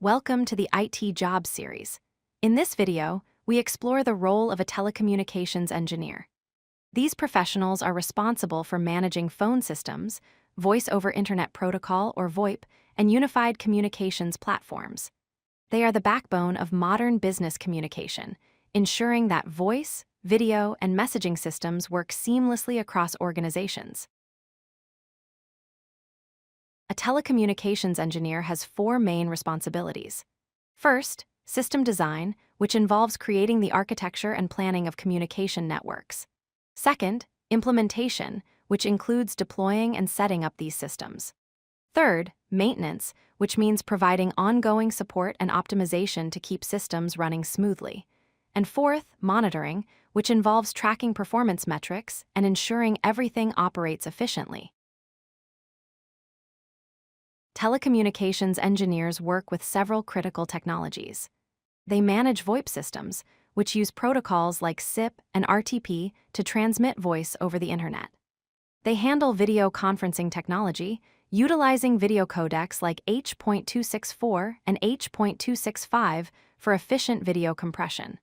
Welcome to the IT Jobs series. In this video, we explore the role of a telecommunications engineer. These professionals are responsible for managing phone systems, Voice over Internet Protocol or VoIP, and unified communications platforms. They are the backbone of modern business communication, ensuring that voice, video, and messaging systems work seamlessly across organizations. A telecommunications engineer has four main responsibilities. First, system design, which involves creating the architecture and planning of communication networks. Second, implementation, which includes deploying and setting up these systems. Third, maintenance, which means providing ongoing support and optimization to keep systems running smoothly. And fourth, monitoring, which involves tracking performance metrics and ensuring everything operates efficiently. Telecommunications engineers work with several critical technologies. They manage VoIP systems, which use protocols like SIP and RTP to transmit voice over the Internet. They handle video conferencing technology, utilizing video codecs like H.264 and H.265 for efficient video compression.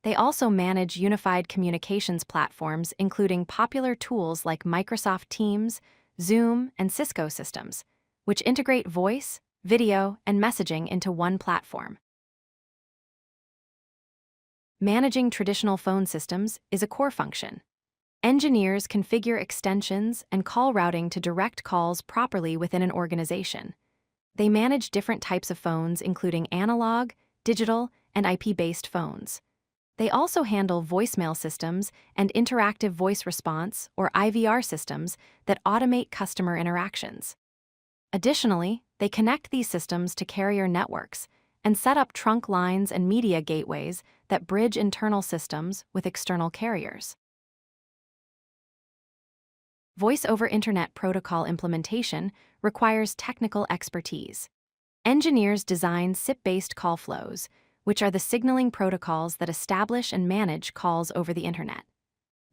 They also manage unified communications platforms, including popular tools like Microsoft Teams, Zoom, and Cisco systems, which integrate voice, video, and messaging into one platform. Managing traditional phone systems is a core function. Engineers configure extensions and call routing to direct calls properly within an organization. They manage different types of phones, including analog, digital, and IP-based phones. They also handle voicemail systems and interactive voice response, or IVR systems, that automate customer interactions. Additionally, they connect these systems to carrier networks and set up trunk lines and media gateways that bridge internal systems with external carriers. Voice over Internet Protocol implementation requires technical expertise. Engineers design SIP-based call flows, which are the signaling protocols that establish and manage calls over the Internet.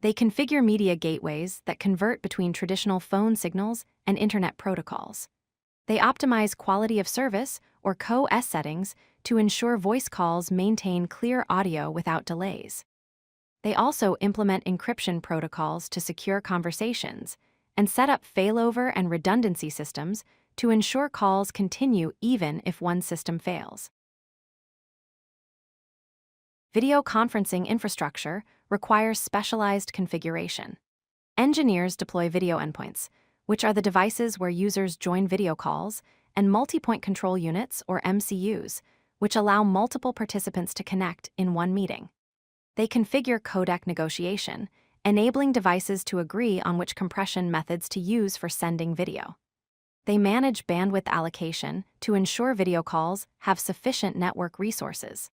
They configure media gateways that convert between traditional phone signals and Internet protocols. They optimize quality of service, or QoS settings, to ensure voice calls maintain clear audio without delays. They also implement encryption protocols to secure conversations and set up failover and redundancy systems to ensure calls continue even if one system fails. Video conferencing infrastructure requires specialized configuration. Engineers deploy video endpoints, which are the devices where users join video calls, and multi-point control units, or MCUs, which allow multiple participants to connect in one meeting. They configure codec negotiation, enabling devices to agree on which compression methods to use for sending video. They manage bandwidth allocation to ensure video calls have sufficient network resources.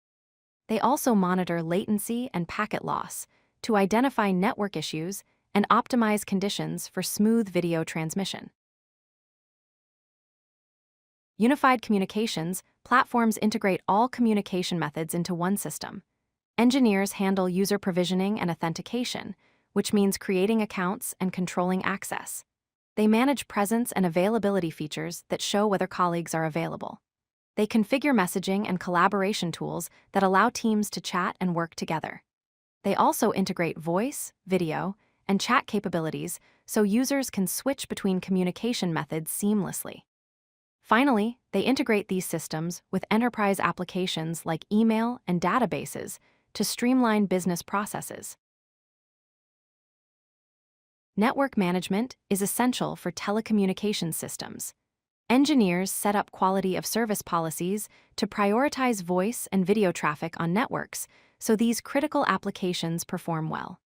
They also monitor latency and packet loss to identify network issues and optimize conditions for smooth video transmission. Unified communications platforms integrate all communication methods into one system. Engineers handle user provisioning and authentication, which means creating accounts and controlling access. They manage presence and availability features that show whether colleagues are available. They configure messaging and collaboration tools that allow teams to chat and work together. They also integrate voice, video, and chat capabilities so users can switch between communication methods seamlessly. Finally, they integrate these systems with enterprise applications like email and databases to streamline business processes. Network management is essential for telecommunications systems. Engineers set up quality of service policies to prioritize voice and video traffic on networks so these critical applications perform well.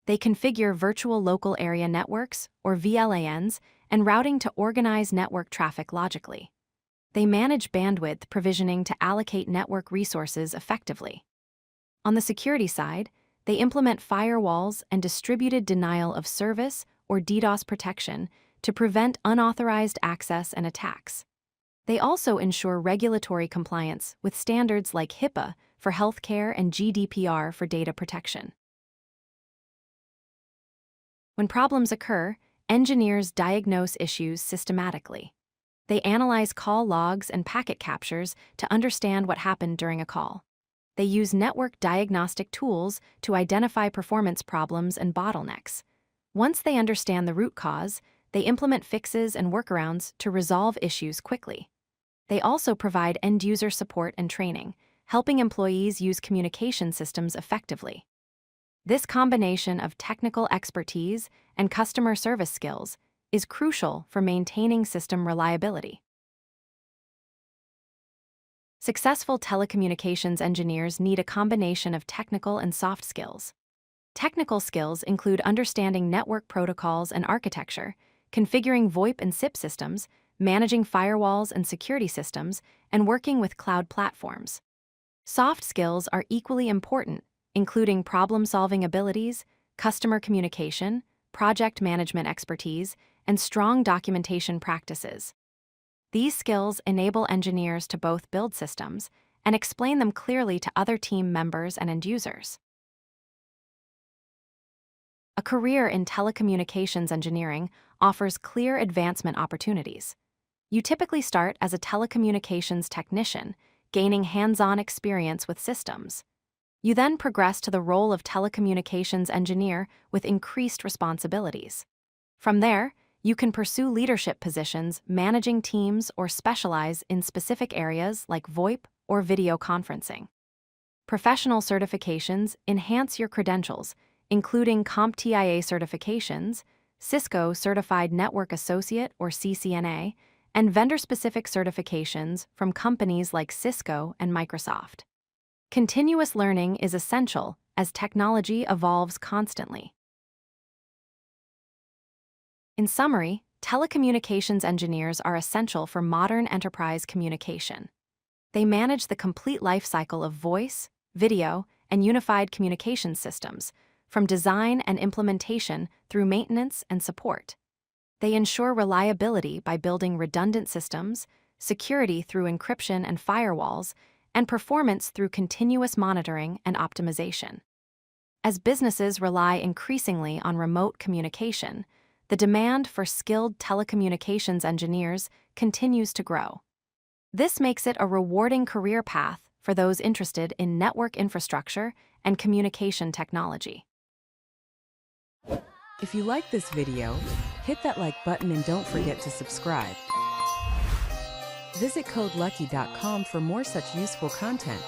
They configure virtual local area networks, or VLANs, and routing to organize network traffic logically. They manage bandwidth provisioning to allocate network resources effectively. On the security side, they implement firewalls and distributed denial of service, or DDoS protection, to prevent unauthorized access and attacks. They also ensure regulatory compliance with standards like HIPAA for healthcare and GDPR for data protection. When problems occur, engineers diagnose issues systematically. They analyze call logs and packet captures to understand what happened during a call. They use network diagnostic tools to identify performance problems and bottlenecks. Once they understand the root cause, they implement fixes and workarounds to resolve issues quickly. They also provide end-user support and training, helping employees use communication systems effectively. This combination of technical expertise and customer service skills is crucial for maintaining system reliability. Successful telecommunications engineers need a combination of technical and soft skills. Technical skills include understanding network protocols and architecture, configuring VoIP and SIP systems, managing firewalls and security systems, and working with cloud platforms. Soft skills are equally important, including problem-solving abilities, customer communication, project management expertise, and strong documentation practices. These skills enable engineers to both build systems and explain them clearly to other team members and end users. A career in telecommunications engineering offers clear advancement opportunities. You typically start as a telecommunications technician, gaining hands-on experience with systems. You then progress to the role of telecommunications engineer with increased responsibilities. From there, you can pursue leadership positions, managing teams, or specialize in specific areas like VoIP or video conferencing. Professional certifications enhance your credentials, including CompTIA certifications, Cisco Certified Network Associate or CCNA, and vendor-specific certifications from companies like Cisco and Microsoft. Continuous learning is essential as technology evolves constantly. In summary, telecommunications engineers are essential for modern enterprise communication. They manage the complete lifecycle of voice, video, and unified communications systems, from design and implementation through maintenance and support. They ensure reliability by building redundant systems, security through encryption and firewalls, and performance through continuous monitoring and optimization. As businesses rely increasingly on remote communication, the demand for skilled telecommunications engineers continues to grow. This makes it a rewarding career path for those interested in network infrastructure and communication technology. If you like this video, hit that like button and don't forget to subscribe. Visit codelucky.com for more such useful content.